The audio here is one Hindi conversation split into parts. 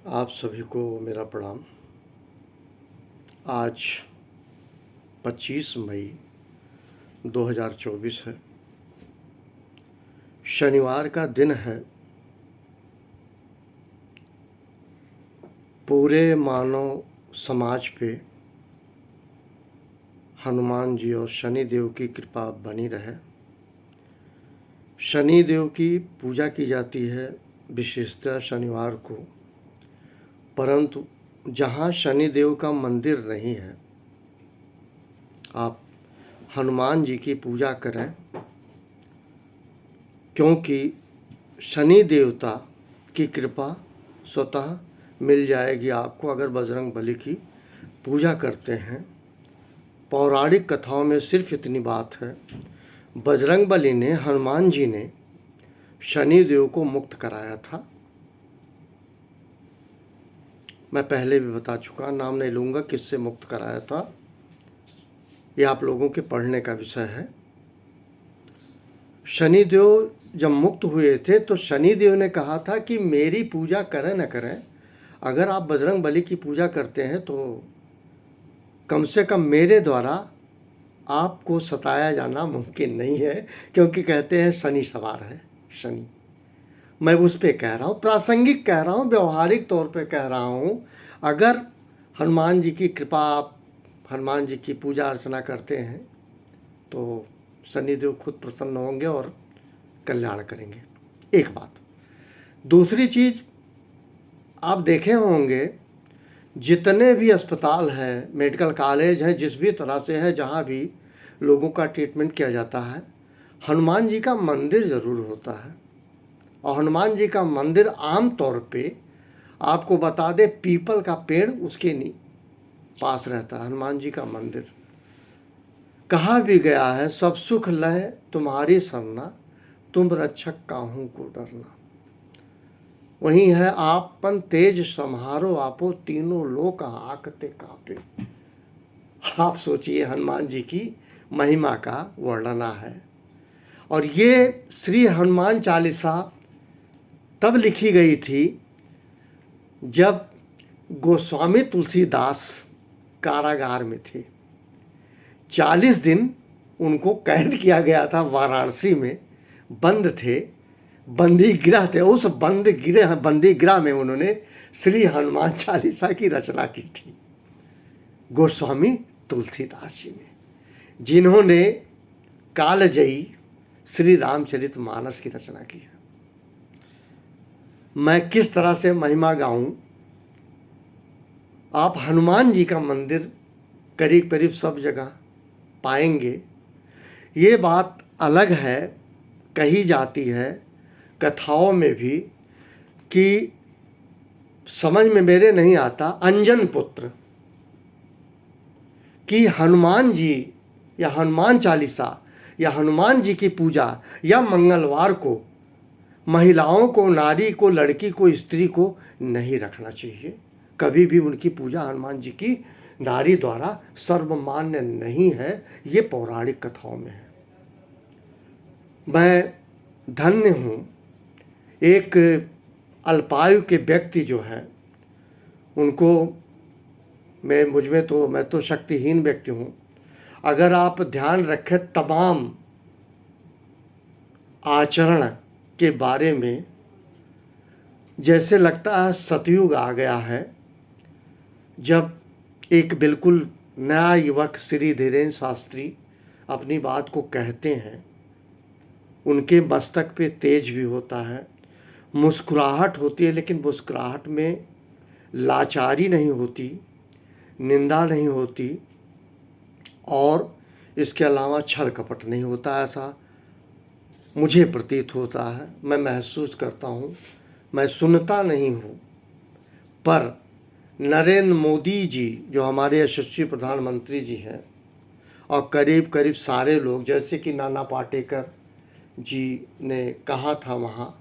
आप सभी को मेरा प्रणाम। आज 25 मई 2024 है। शनिवार का दिन है। पूरे मानव समाज पे हनुमान जी और शनि देव की कृपा बनी रहे। शनि देव की पूजा की जाती है विशेषतः शनिवार को, परंतु जहाँ शनि देव का मंदिर नहीं है, आप हनुमान जी की पूजा करें, क्योंकि शनि देवता की कृपा स्वतः मिल जाएगी आपको अगर बजरंग बली की पूजा करते हैं। पौराणिक कथाओं में सिर्फ इतनी बात है, बजरंग बली ने, हनुमान जी ने शनि देव को मुक्त कराया था। मैं पहले भी बता चुका, नाम नहीं लूँगा किससे मुक्त कराया था, ये आप लोगों के पढ़ने का विषय है। शनि देव जब मुक्त हुए थे तो शनि देव ने कहा था कि मेरी पूजा करें न करें, अगर आप बजरंग बली की पूजा करते हैं तो कम से कम मेरे द्वारा आपको सताया जाना मुमकिन नहीं है, क्योंकि कहते हैं शनि सवार है। शनि, मैं उस पे कह रहा हूँ, प्रासंगिक कह रहा हूँ, व्यवहारिक तौर पे कह रहा हूँ। अगर हनुमान जी की कृपा, आप हनुमान जी की पूजा अर्चना करते हैं तो शनिदेव खुद प्रसन्न होंगे और कल्याण करेंगे। एक बात। दूसरी चीज़, आप देखे होंगे जितने भी अस्पताल हैं, मेडिकल कॉलेज हैं, जिस भी तरह से है, जहाँ भी लोगों का ट्रीटमेंट किया जाता है, हनुमान जी का मंदिर ज़रूर होता है। और हनुमान जी का मंदिर आम तौर पे, आपको बता दे, पीपल का पेड़ उसके पास रहता है हनुमान जी का मंदिर। कहा भी गया है, सब सुख लय तुम्हारी सरना, तुम रक्षक काहू को डरना। वही है, आपन तेज सम्हारो आपो, तीनों लोक हाकते कांपे। आप सोचिए, हनुमान जी की महिमा का वर्णना है। और ये श्री हनुमान चालीसा तब लिखी गई थी जब गोस्वामी तुलसीदास कारागार में थे। 40 दिन उनको कैद किया गया था, वाराणसी में बंद थे, बंदी गृह थे। उस बंदी गृह में उन्होंने श्री हनुमान चालीसा की रचना की थी, गोस्वामी तुलसीदास जी ने, जिन्होंने कालजयी श्री रामचरितमानस की रचना की है। मैं किस तरह से महिमा गाऊं? आप हनुमान जी का मंदिर करीब करीब सब जगह पाएंगे। ये बात अलग है, कही जाती है कथाओं में भी, कि समझ में मेरे नहीं आता, अंजन पुत्र कि हनुमान जी या हनुमान चालीसा या हनुमान जी की पूजा या मंगलवार को महिलाओं को, नारी को, लड़की को, स्त्री को नहीं रखना चाहिए। कभी भी उनकी पूजा हनुमान जी की नारी द्वारा सर्वमान्य नहीं है, ये पौराणिक कथाओं में है। मैं धन्य हूँ, एक अल्पायु के व्यक्ति जो है उनको मैं तो शक्तिहीन व्यक्ति हूँ। अगर आप ध्यान रखें तमाम आचरण के बारे में, जैसे लगता है सतयुग आ गया है, जब एक बिल्कुल नया युवक श्री धीरेन्द्र शास्त्री अपनी बात को कहते हैं, उनके मस्तक पे तेज भी होता है, मुस्कुराहट होती है, लेकिन मुस्कुराहट में लाचारी नहीं होती, निंदा नहीं होती, और इसके अलावा छल कपट नहीं होता। ऐसा मुझे प्रतीत होता है, मैं महसूस करता हूँ। मैं सुनता नहीं हूँ, पर नरेंद्र मोदी जी जो हमारे यशस्वी प्रधानमंत्री जी हैं, और करीब करीब सारे लोग, जैसे कि नाना पाटेकर जी ने कहा था वहाँ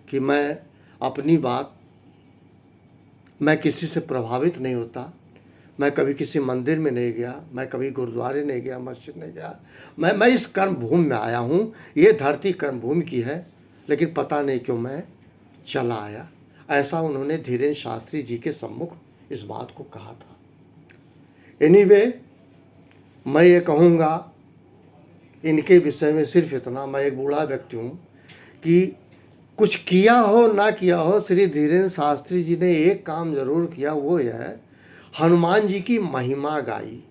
कि मैं अपनी बात, मैं किसी से प्रभावित नहीं होता, मैं कभी किसी मंदिर में नहीं गया, मैं कभी गुरुद्वारे नहीं गया, मस्जिद नहीं गया, मैं इस कर्म भूमि में आया हूँ, ये धरती कर्म भूमि की है, लेकिन पता नहीं क्यों मैं चला आया। ऐसा उन्होंने धीरेन्द्र शास्त्री जी के सम्मुख इस बात को कहा था। एनीवे, मैं ये कहूँगा इनके विषय में सिर्फ इतना, मैं एक बूढ़ा व्यक्ति हूँ, कि कुछ किया हो ना किया हो, श्री धीरेन्द्र शास्त्री जी ने एक काम जरूर किया, वो यह है हनुमान जी की महिमा गाई,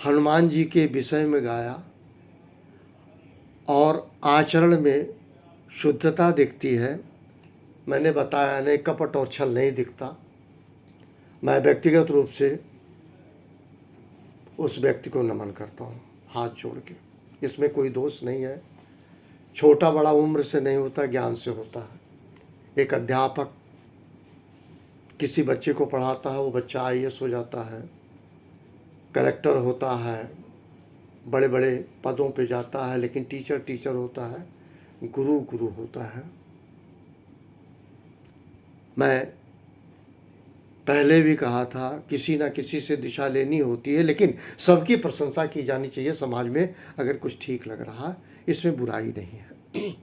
हनुमान जी के विषय में गाया और आचरण में शुद्धता दिखती है। मैंने बताया नहीं, कपट और छल नहीं दिखता। मैं व्यक्तिगत रूप से उस व्यक्ति को नमन करता हूँ हाथ जोड़ के, इसमें कोई दोष नहीं है। छोटा बड़ा उम्र से नहीं होता, ज्ञान से होता है। एक अध्यापक किसी बच्चे को पढ़ाता है, वो बच्चा आईएएस हो जाता है, कलेक्टर होता है, बड़े बड़े पदों पे जाता है, लेकिन टीचर टीचर होता है, गुरु गुरु होता है। मैं पहले भी कहा था, किसी ना किसी से दिशा लेनी होती है, लेकिन सबकी प्रशंसा की जानी चाहिए समाज में अगर कुछ ठीक लग रहा, इसमें बुराई नहीं है।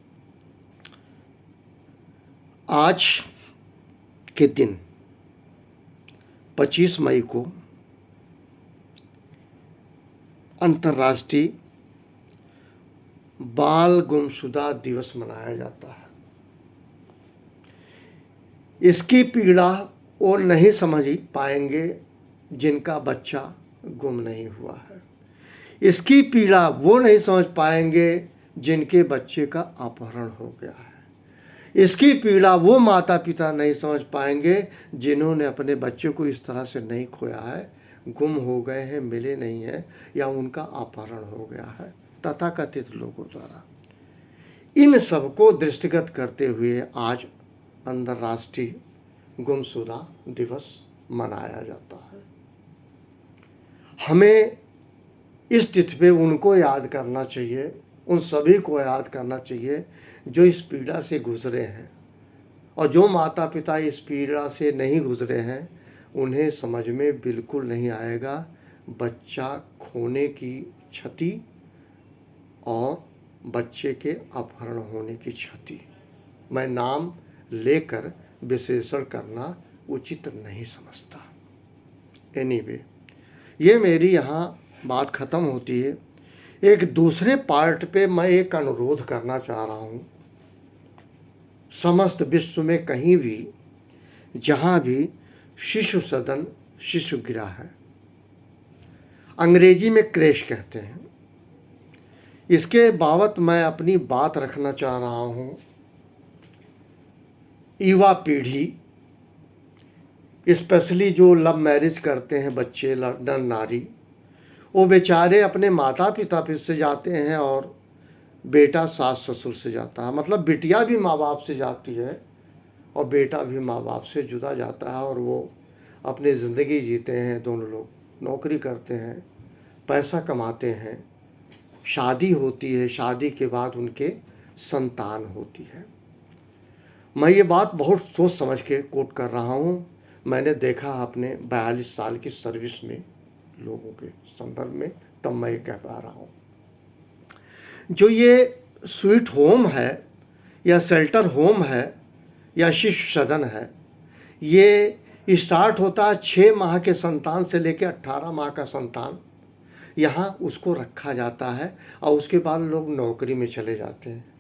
आज के दिन 25 मई को अंतर्राष्ट्रीय बाल गुमशुदा दिवस मनाया जाता है। इसकी पीड़ा वो नहीं समझ पाएंगे जिनका बच्चा गुम नहीं हुआ है। इसकी पीड़ा वो नहीं समझ पाएंगे जिनके बच्चे का अपहरण हो गया है। इसकी पीड़ा वो माता पिता नहीं समझ पाएंगे जिन्होंने अपने बच्चे को इस तरह से नहीं खोया है, गुम हो गए हैं, मिले नहीं हैं, या उनका अपहरण हो गया है तथाकथित लोगों द्वारा। इन सबको दृष्टिगत करते हुए आज अंतर्राष्ट्रीय गुमशुदा दिवस मनाया जाता है। हमें इस तिथि पे उनको याद करना चाहिए, उन सभी को याद करना चाहिए जो इस पीड़ा से गुजरे हैं, और जो माता पिता इस पीड़ा से नहीं गुजरे हैं उन्हें समझ में बिल्कुल नहीं आएगा बच्चा खोने की क्षति और बच्चे के अपहरण होने की क्षति। मैं नाम लेकर विश्लेषण करना उचित नहीं समझता। एनीवे, ये मेरी यहाँ बात ख़त्म होती है। एक दूसरे पार्ट पे मैं एक अनुरोध करना चाह रहा हूँ। समस्त विश्व में कहीं भी जहाँ भी शिशु सदन, शिशु गिरा है, अंग्रेजी में क्रेश कहते हैं, इसके बाबत मैं अपनी बात रखना चाह रहा हूँ। युवा पीढ़ी, स्पेशली जो लव मैरिज करते हैं बच्चे, नर नारी, वो बेचारे अपने माता पिता से जाते हैं और बेटा सास ससुर से जाता है। मतलब बिटिया भी माँ बाप से जाती है और बेटा भी माँ बाप से जुदा जाता है, और वो अपनी ज़िंदगी जीते हैं। दोनों लोग नौकरी करते हैं, पैसा कमाते हैं, शादी होती है, शादी के बाद उनके संतान होती है। मैं ये बात बहुत सोच समझ के कोट कर रहा हूँ। मैंने देखा अपने 42 साल की सर्विस में लोगों के संदर्भ में, तब मैं ये कह पा रहा हूँ। जो ये स्वीट होम है या शेल्टर होम है या शिशु सदन है, ये स्टार्ट होता है 6 माह के संतान से लेकर 18 माह का संतान, यहाँ उसको रखा जाता है और उसके बाद लोग नौकरी में चले जाते हैं।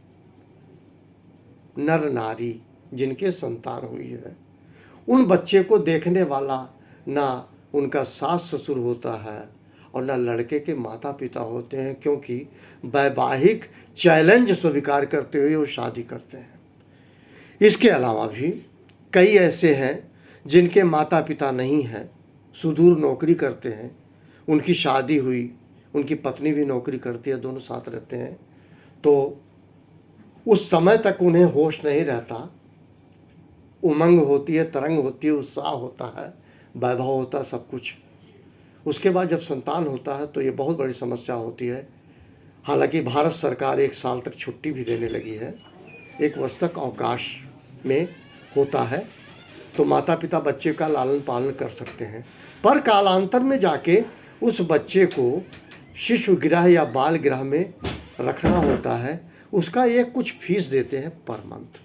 नर नारी जिनके संतान हुई है, उन बच्चे को देखने वाला ना उनका सास ससुर होता है और ना लड़के के माता पिता होते हैं, क्योंकि वैवाहिक चैलेंज स्वीकार करते हुए वो शादी करते हैं। इसके अलावा भी कई ऐसे हैं जिनके माता पिता नहीं हैं, सुदूर नौकरी करते हैं, उनकी शादी हुई, उनकी पत्नी भी नौकरी करती है, दोनों साथ रहते हैं, तो उस समय तक उन्हें होश नहीं रहता। उमंग होती है, तरंग होती है, उत्साह होता है, वैभव होता है, सब कुछ। उसके बाद जब संतान होता है तो ये बहुत बड़ी समस्या होती है। हालांकि भारत सरकार 1 साल तक छुट्टी भी देने लगी है, 1 वर्ष तक अवकाश में होता है, तो माता पिता बच्चे का लालन पालन कर सकते हैं। पर कालांतर में जाके उस बच्चे को शिशु गृह या बाल गृह में रखना होता है। उसका एक कुछ फीस देते हैं पर मंथ।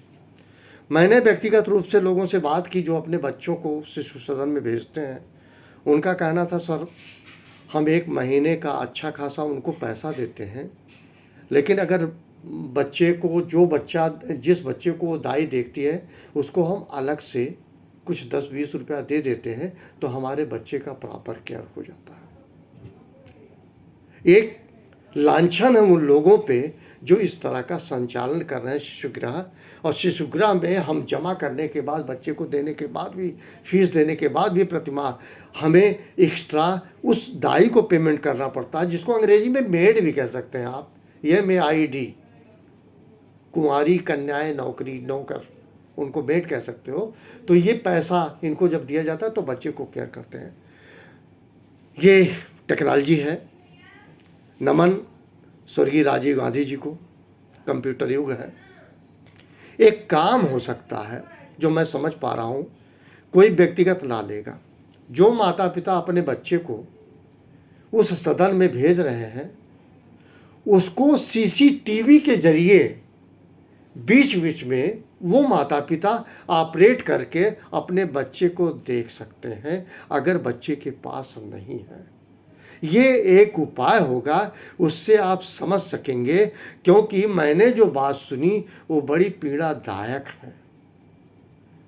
मैंने व्यक्तिगत रूप से लोगों से बात की जो अपने बच्चों को शिशु सदन में भेजते हैं। उनका कहना था, सर हम 1 महीने का अच्छा खासा उनको पैसा देते हैं, लेकिन अगर बच्चे को जिस बच्चे को वो दाई देखती है उसको हम अलग से कुछ 10-20 रुपया दे देते हैं तो हमारे बच्चे का प्रॉपर केयर हो जाता है। एक लांछन है उन लोगों पे जो इस तरह का संचालन कर रहे हैं शिशुगृह, और शिशुगृह में हम जमा करने के बाद, बच्चे को देने के बाद भी, फीस देने के बाद भी प्रतिमाह हमें एक्स्ट्रा उस दाई को पेमेंट करना पड़ता है, जिसको अंग्रेजी में मेड भी कह सकते हैं आप, MAID, कुंवारी कन्याएं नौकरी नौकर, उनको मेड कह सकते हो। तो ये पैसा इनको जब दिया जाता है तो बच्चे को केयर करते हैं। ये टेक्नोलॉजी है। नमन स्वर्गीय राजीव गांधी जी को। कंप्यूटर युग है। एक काम हो सकता है जो मैं समझ पा रहा हूँ, कोई व्यक्तिगत ना लेगा। जो माता पिता अपने बच्चे को उस सदन में भेज रहे हैं उसको CCTV के जरिए बीच बीच में वो माता पिता ऑपरेट करके अपने बच्चे को देख सकते हैं अगर बच्चे के पास नहीं है। ये एक उपाय होगा, उससे आप समझ सकेंगे, क्योंकि मैंने जो बात सुनी वो बड़ी पीड़ादायक है।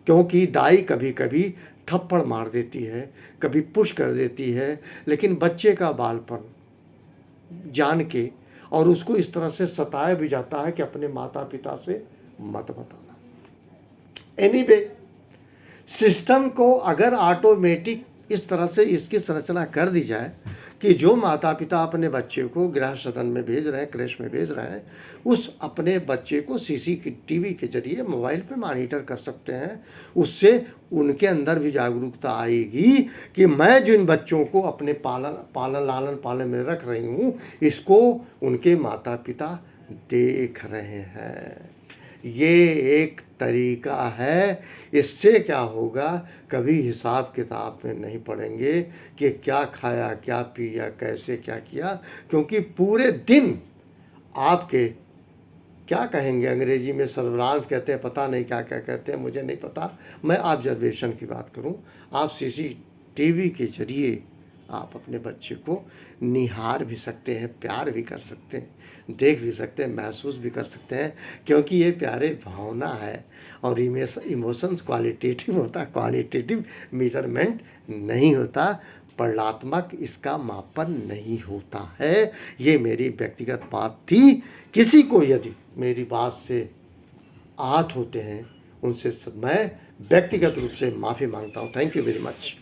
क्योंकि दाई कभी कभी थप्पड़ मार देती है, कभी पुश कर देती है, लेकिन बच्चे का बालपन जान के और उसको इस तरह से सताया भी जाता है कि अपने माता पिता से मत बताना। एनीवे, सिस्टम को अगर ऑटोमेटिक इस तरह से इसकी संरचना कर दी जाए कि जो माता पिता अपने बच्चे को गृह सदन में भेज रहे हैं, क्रेश में भेज रहे हैं, उस अपने बच्चे को CCTV के जरिए मोबाइल पे मॉनिटर कर सकते हैं, उससे उनके अंदर भी जागरूकता आएगी कि मैं जिन बच्चों को अपने लालन पालन में रख रही हूँ, इसको उनके माता पिता देख रहे हैं। ये एक तरीका है। इससे क्या होगा, कभी हिसाब किताब में नहीं पड़ेंगे कि क्या खाया, क्या पिया, कैसे क्या किया, क्योंकि पूरे दिन आपके, क्या कहेंगे अंग्रेजी में सर्विलांस कहते हैं, पता नहीं क्या क्या कहते हैं, मुझे नहीं पता, मैं ऑब्जर्वेशन की बात करूं, आप CCTV के जरिए आप अपने बच्चे को निहार भी सकते हैं, प्यार भी कर सकते हैं, देख भी सकते हैं, महसूस भी कर सकते हैं, क्योंकि ये प्यारे भावना है और इमोशंस क्वालिटेटिव होता, क्वालिटेटिव मेजरमेंट नहीं होता, परिणात्मक इसका मापन नहीं होता है। ये मेरी व्यक्तिगत बात थी। किसी को यदि मेरी बात से आहत होते हैं उनसे मैं व्यक्तिगत रूप से माफ़ी मांगता हूँ। Thank you very much.